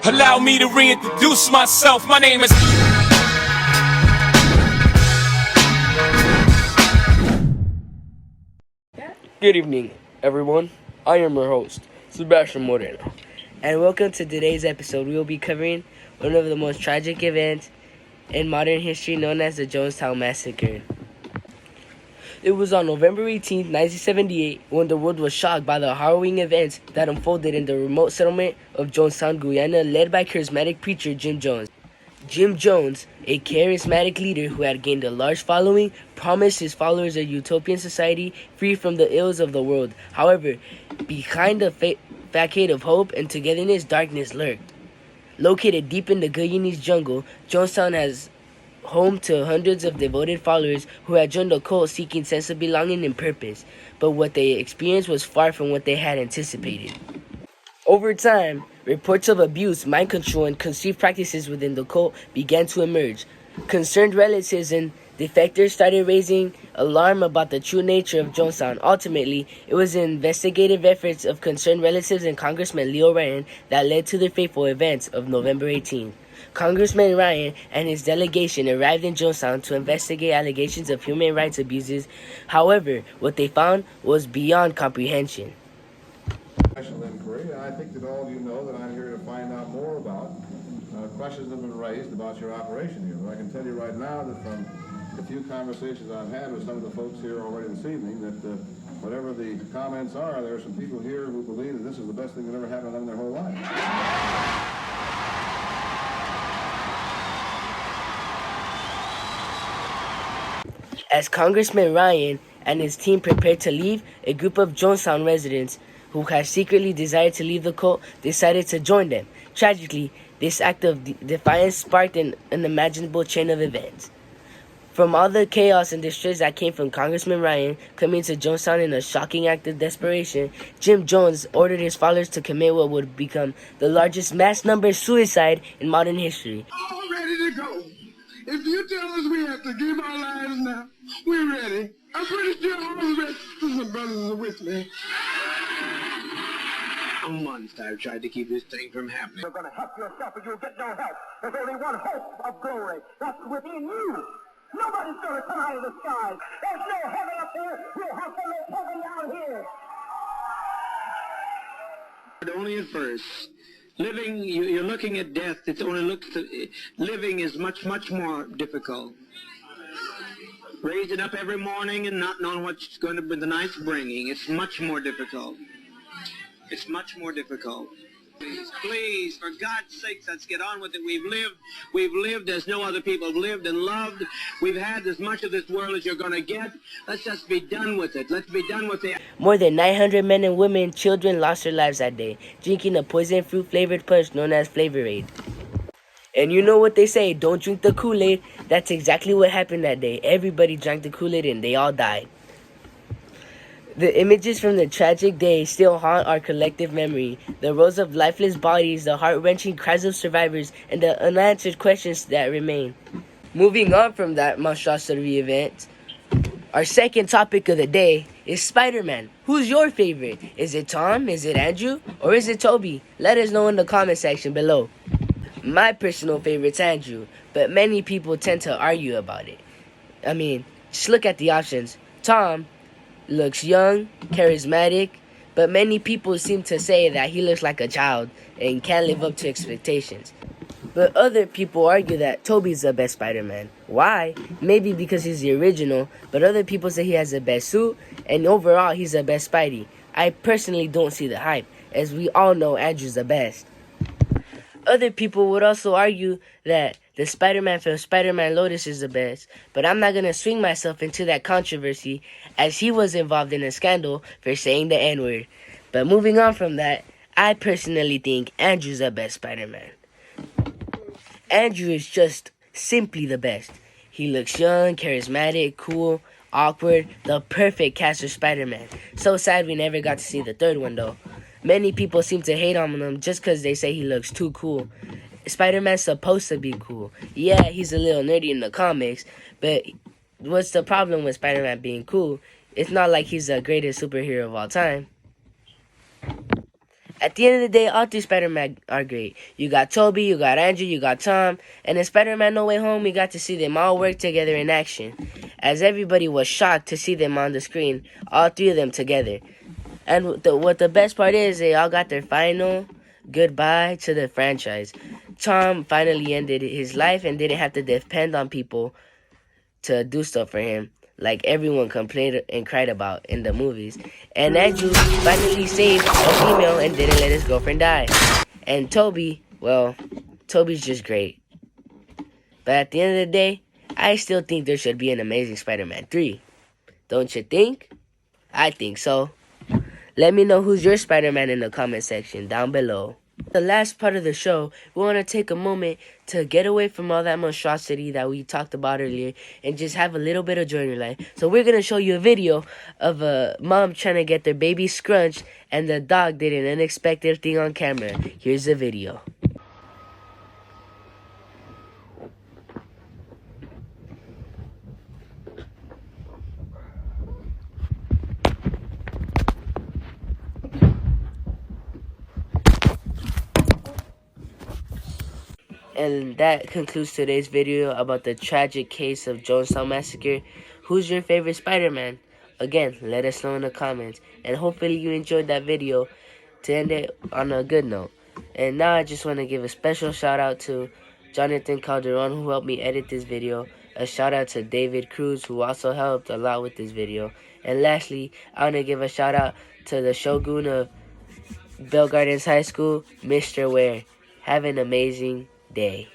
Allow me to reintroduce myself. My name is... Good evening, everyone. I am your host, Sebastian Moreno, and welcome to today's episode. We will be covering one of the most tragic events in modern history known as the Jonestown Massacre. It was on November 18, 1978, when the world was shocked by the harrowing events that unfolded in the remote settlement of Jonestown, Guyana, led by charismatic preacher Jim Jones. Jim Jones, a charismatic leader who had gained a large following, promised his followers a utopian society free from the ills of the world. However, behind the facade of hope and togetherness, darkness lurked. Located deep in the Guyanese jungle, Jonestown has home to hundreds of devoted followers who had joined the cult seeking sense of belonging and purpose. But what they experienced was far from what they had anticipated. Over time, reports of abuse, mind control, and conceived practices within the cult began to emerge. Concerned relatives and defectors started raising alarm about the true nature of Jonestown. Ultimately, it was the investigative efforts of concerned relatives and Congressman Leo Ryan that led to the fateful events of November 18th. Congressman Ryan and his delegation arrived in Jonestown to investigate allegations of human rights abuses. However, what they found was beyond comprehension. National inquiry. I think that all of you know that I'm here to find out more about questions that have been raised about your operation here. But I can tell you right now that from the few conversations I've had with some of the folks here already this evening, that whatever the comments are, there are some people here who believe that this is the best thing that ever happened to them in their whole life. As Congressman Ryan and his team prepared to leave, a group of Jonestown residents who had secretly desired to leave the cult decided to join them. Tragically, this act of defiance sparked an unimaginable chain of events. From all the chaos and distress that came from Congressman Ryan coming to Jonestown in a shocking act of desperation, Jim Jones ordered his followers to commit what would become the largest mass number suicide in modern history. All ready to go. If you tell us we have to give our lives now, we're ready. I'm pretty sure all the rest of the brothers are with me. For months I've tried to keep this thing from happening. You're going to help yourself, but you'll get no help. There's only one hope of glory. That's within you. Nobody's going to come out of the sky. There's no heaven up there. We'll have to live heaven down here. But only at first. Living, you're looking at death. It's only living is much, much more difficult. Raising up every morning and not knowing what's going to be the night's bringing. It's much more difficult. It's much more difficult. Please, for God's sake, let's get on with it. We've lived as no other people have lived and loved. We've had as much of this world as you're going to get. Let's just be done with it. Let's be done with it. More than 900 men and women and children lost their lives that day, drinking a poison fruit-flavored punch known as Flavor Aid. And you know what they say, don't drink the Kool-Aid. That's exactly what happened that day. Everybody drank the Kool-Aid and they all died. The images from the tragic day still haunt our collective memory. The rows of lifeless bodies, the heart-wrenching cries of survivors, and the unanswered questions that remain. Moving on from that monstrosity event, our second topic of the day is Spider-Man. Who's your favorite? Is it Tom? Is it Andrew? Or is it Toby? Let us know in the comment section below. My personal favorite's Andrew, but many people tend to argue about it. I mean, just look at the options. Tom looks young, charismatic, but many people seem to say that he looks like a child and can't live up to expectations. But other people argue that Toby's the best Spider-Man. Why? Maybe because he's the original, but other people say he has the best suit, and overall he's the best Spidey. I personally don't see the hype, as we all know Andrew's the best. Other people would also argue that the Spider-Man film Spider-Man Lotus is the best, but I'm not going to swing myself into that controversy as he was involved in a scandal for saying the N-word. But moving on from that, I personally think Andrew's the best Spider-Man. Andrew is just simply the best. He looks young, charismatic, cool, awkward, the perfect cast for Spider-Man. So sad we never got to see the third one though. Many people seem to hate on him just because they say he looks too cool. Spider-Man's supposed to be cool. Yeah, he's a little nerdy in the comics, but what's the problem with Spider-Man being cool? It's not like he's the greatest superhero of all time. At the end of the day, all three Spider-Man are great. You got Toby, you got Andrew, you got Tom, and in Spider-Man No Way Home, we got to see them all work together in action, as everybody was shocked to see them on the screen, all three of them together. And what the best part is, they all got their final goodbye to the franchise. Tom finally ended his life and didn't have to depend on people to do stuff for him, like everyone complained and cried about in the movies. And Andrew finally saved a female and didn't let his girlfriend die. And Toby, well, Toby's just great. But at the end of the day, I still think there should be an Amazing Spider-Man 3. Don't you think? I think so. Let me know who's your Spider-Man in the comment section down below. The last part of the show, we want to take a moment to get away from all that monstrosity that we talked about earlier and just have a little bit of joy in your life. So we're going to show you a video of a mom trying to get their baby scrunched and the dog did an unexpected thing on camera. Here's the video. And that concludes today's video about the tragic case of Jonestown Massacre. Who's your favorite Spider-Man? Again, let us know in the comments. And hopefully you enjoyed that video to end it on a good note. And now I just want to give a special shout out to Jonathan Calderon, who helped me edit this video. A shout out to David Cruz, who also helped a lot with this video. And lastly, I want to give a shout out to the Shogun of Bell Gardens High School, Mr. Ware. Have an amazing day.